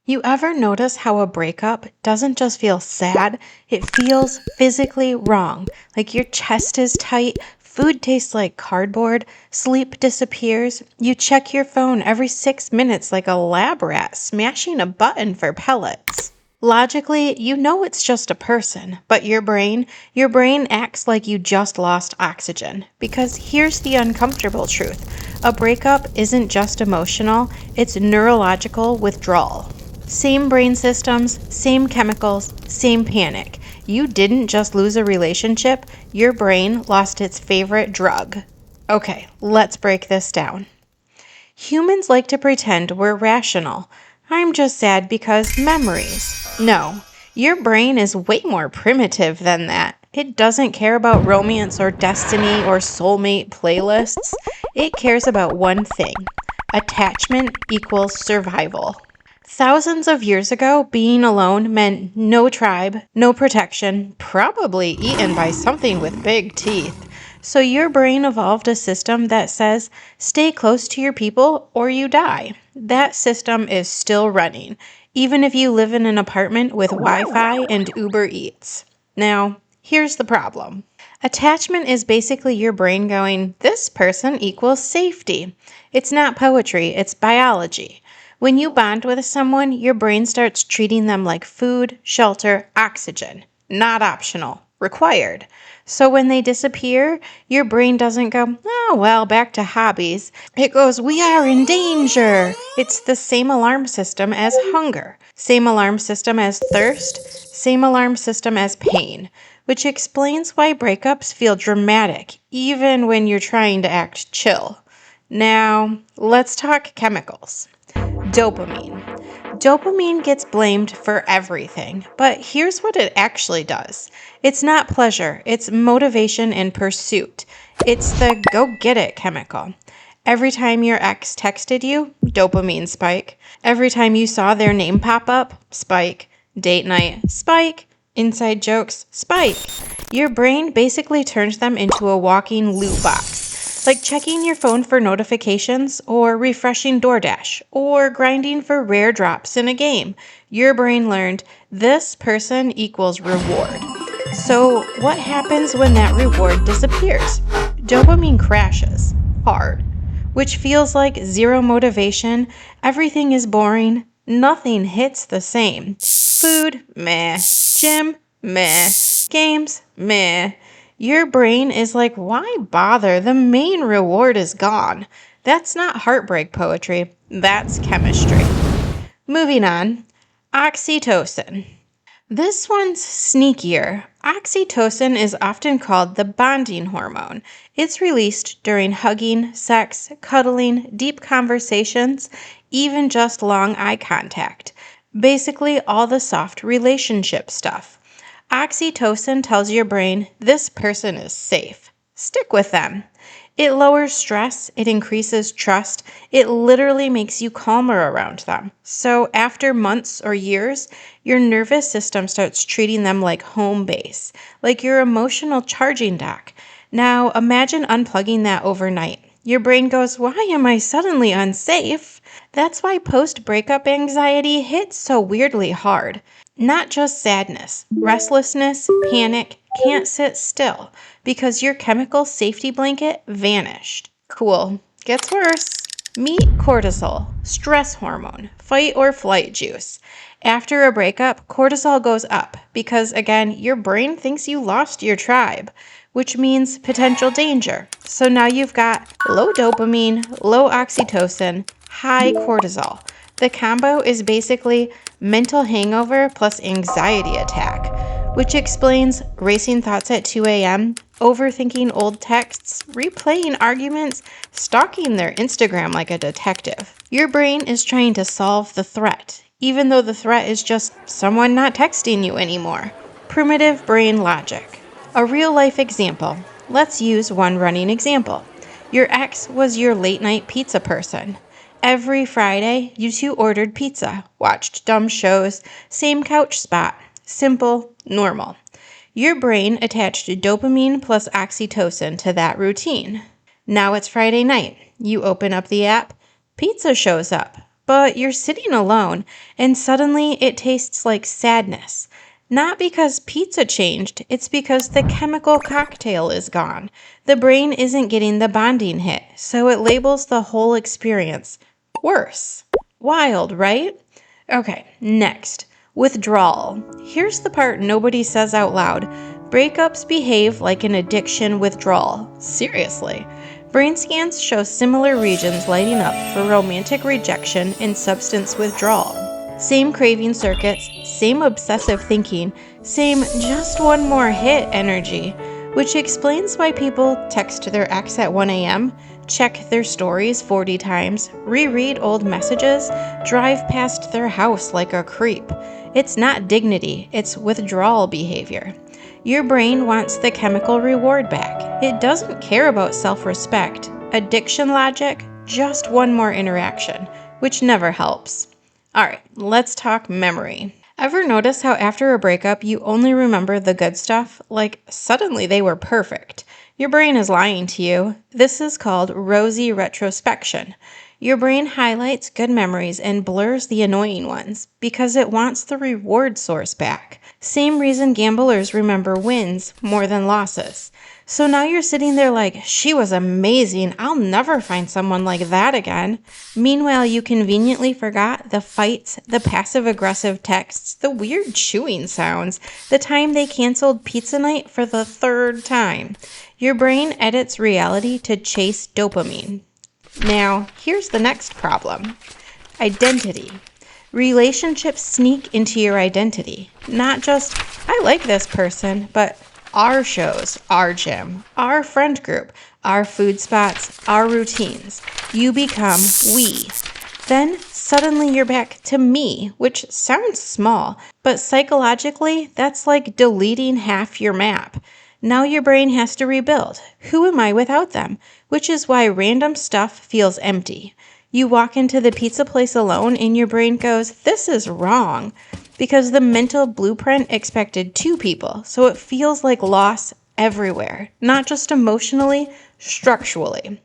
You ever notice how a breakup doesn't just feel sad, it feels physically wrong? Like your chest is tight, food tastes like cardboard, sleep disappears, you check your phone every 6 minutes like a lab rat smashing a button for pellets. Logically, you know it's just a person, but your brain acts like you just lost oxygen. Because here's the uncomfortable truth. A breakup isn't just emotional, it's neurological withdrawal. Same brain systems, same chemicals, same panic. You didn't just lose a relationship, your brain lost its favorite drug. Okay, let's break this down. Humans like to pretend we're rational. I'm just sad because memories. No, your brain is way more primitive than that. It doesn't care about romance or destiny or soulmate playlists. It cares about one thing. Attachment equals survival. Thousands of years ago, being alone meant no tribe, no protection, probably eaten by something with big teeth. So your brain evolved a system that says, stay close to your people or you die. That system is still running, even if you live in an apartment with Wi-Fi and Uber Eats. Now, here's the problem. Attachment is basically your brain going, this person equals safety. It's not poetry, it's biology. When you bond with someone, your brain starts treating them like food, shelter, oxygen. Not optional, required. So when they disappear, your brain doesn't go, oh, well, back to hobbies. It goes, we are in danger. It's the same alarm system as hunger, same alarm system as thirst, same alarm system as pain, which explains why breakups feel dramatic, even when you're trying to act chill. Now, let's talk chemicals. Dopamine. Dopamine gets blamed for everything, but here's what it actually does. It's not pleasure, it's motivation and pursuit. It's the go get it chemical. Every time your ex texted you, dopamine spike. Every time you saw their name pop up, spike. Date night, spike. Inside jokes, spike. Your brain basically turns them into a walking loot box. Like checking your phone for notifications, or refreshing DoorDash, or grinding for rare drops in a game. Your brain learned this person equals reward. So what happens when that reward disappears? Dopamine crashes hard, which feels like zero motivation. Everything is boring. Nothing hits the same. Food, meh. Gym, meh. Games, meh. Your brain is like, why bother? The main reward is gone. That's not heartbreak poetry. That's chemistry. Moving on. Oxytocin. This one's sneakier. Oxytocin is often called the bonding hormone. It's released during hugging, sex, cuddling, deep conversations, even just long eye contact. Basically, all the soft relationship stuff. Oxytocin tells your brain, this person is safe. Stick with them. It lowers stress, it increases trust, it literally makes you calmer around them. So after months or years, your nervous system starts treating them like home base, like your emotional charging dock. Now imagine unplugging that overnight. Your brain goes, why am I suddenly unsafe? That's why post-breakup anxiety hits so weirdly hard. Not just sadness, restlessness, panic, can't sit still because your chemical safety blanket vanished. Cool. Gets worse. Meet cortisol, stress hormone, fight or flight juice. After a breakup, cortisol goes up because, again, your brain thinks you lost your tribe, which means potential danger. So now you've got low dopamine, low oxytocin, high cortisol. The combo is basically mental hangover plus anxiety attack, which explains racing thoughts at 2 a.m., overthinking old texts, replaying arguments, stalking their Instagram like a detective. Your brain is trying to solve the threat, even though the threat is just someone not texting you anymore. Primitive brain logic. A real-life example. Let's use one running example. Your ex was your late-night pizza person. Every Friday, you two ordered pizza, watched dumb shows, same couch spot. Simple, normal. Your brain attached dopamine plus oxytocin to that routine. Now it's Friday night. You open up the app, pizza shows up. but you're sitting alone and suddenly it tastes like sadness. Not because pizza changed, it's because the chemical cocktail is gone. The brain isn't getting the bonding hit, so it labels the whole experience worse. Wild, right? Okay, next, withdrawal. Here's the part nobody says out loud. Breakups behave like an addiction withdrawal. Seriously. Brain scans show similar regions lighting up for romantic rejection and substance withdrawal. Same craving circuits, same obsessive thinking, same just one more hit energy, which explains why people text their ex at 1 a.m., check their stories 40 times, reread old messages, drive past their house like a creep. It's not dignity, it's withdrawal behavior. Your brain wants the chemical reward back. It doesn't care about self-respect. Addiction logic, just one more interaction, which never helps. Alright, let's talk memory. Ever notice how after a breakup you only remember the good stuff? Like suddenly they were perfect. Your brain is lying to you. This is called rosy retrospection. Your brain highlights good memories and blurs the annoying ones because it wants the reward source back. Same reason gamblers remember wins more than losses. So now you're sitting there like, she was amazing. I'll never find someone like that again. Meanwhile, you conveniently forgot the fights, the passive-aggressive texts, the weird chewing sounds, the time they canceled pizza night for the 3rd time. Your brain edits reality to chase dopamine. Now, here's the next problem. Identity. Relationships sneak into your identity. Not just, I like this person, but our shows, our gym, our friend group, our food spots, our routines. You become we. Then suddenly you're back to me, which sounds small, but psychologically, that's like deleting half your map. Now your brain has to rebuild. Who am I without them? Which is why random stuff feels empty. You walk into the pizza place alone and your brain goes, this is wrong. Because the mental blueprint expected 2 people, so it feels like loss everywhere. Not just emotionally, structurally.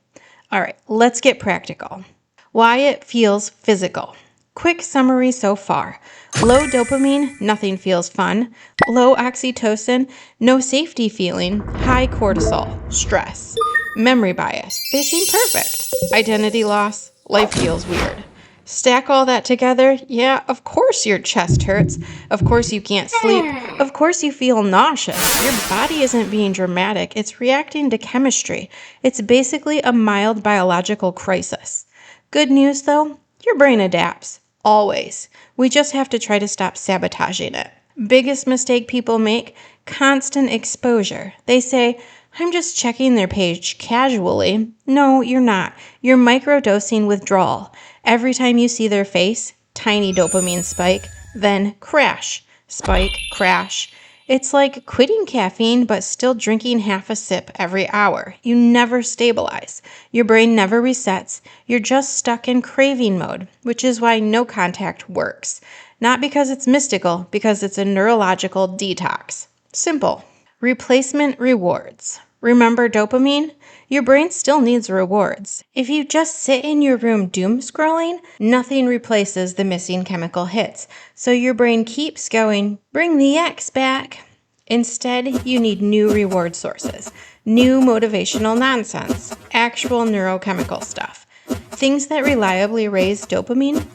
Alright, let's get practical. Why it feels physical. Quick summary so far. Low dopamine, nothing feels fun. Low oxytocin, no safety feeling. High cortisol, stress. Memory bias, they seem perfect. Identity loss, life feels weird. Stack all that together, yeah, of course your chest hurts. Of course you can't sleep. Of course you feel nauseous. Your body isn't being dramatic, it's reacting to chemistry. It's basically a mild biological crisis. Good news though, your brain adapts. Always. We just have to try to stop sabotaging it. Biggest mistake people make, constant exposure. They say, I'm just checking their page casually. No, you're not. You're microdosing withdrawal. Every time you see their face, tiny dopamine spike, then crash, spike, crash. It's like quitting caffeine but still drinking half a sip every hour. You never stabilize. Your brain never resets. You're just stuck in craving mode, which is why no contact works. Not because it's mystical, because it's a neurological detox. Simple. Replacement rewards. Remember dopamine? Your brain still needs rewards. If you just sit in your room doom scrolling, nothing replaces the missing chemical hits. So your brain keeps going, bring the X back. Instead, you need new reward sources, new motivational nonsense, actual neurochemical stuff. Things that reliably raise dopamine.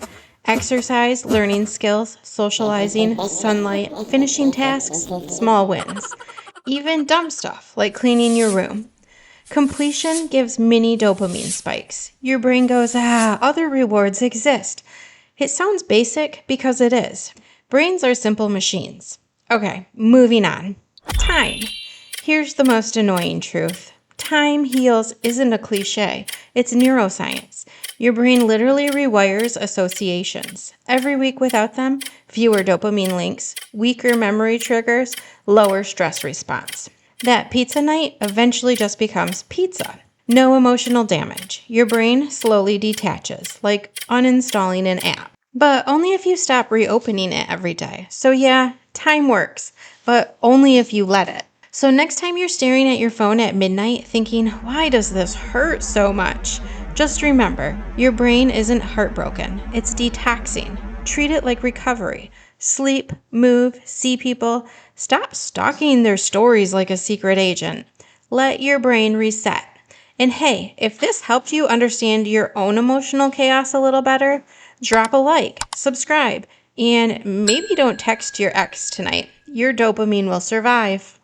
Exercise, learning skills, socializing, sunlight, finishing tasks, small wins. Even dumb stuff like cleaning your room. Completion gives mini dopamine spikes. Your brain goes, other rewards exist. It sounds basic because it is. Brains are simple machines. Okay, moving on. Time. Here's the most annoying truth. Time heals isn't a cliche. It's neuroscience. Your brain literally rewires associations. Every week without them, fewer dopamine links, weaker memory triggers, lower stress response. That pizza night eventually just becomes pizza. No emotional damage. Your brain slowly detaches, like uninstalling an app. But only if you stop reopening it every day. So yeah, time works, but only if you let it. So next time you're staring at your phone at midnight thinking, why does this hurt so much? Just remember, your brain isn't heartbroken. It's detoxing. Treat it like recovery. Sleep, move, see people. Stop stalking their stories like a secret agent. Let your brain reset. And hey, if this helped you understand your own emotional chaos a little better, drop a like, subscribe, and maybe don't text your ex tonight. Your dopamine will survive.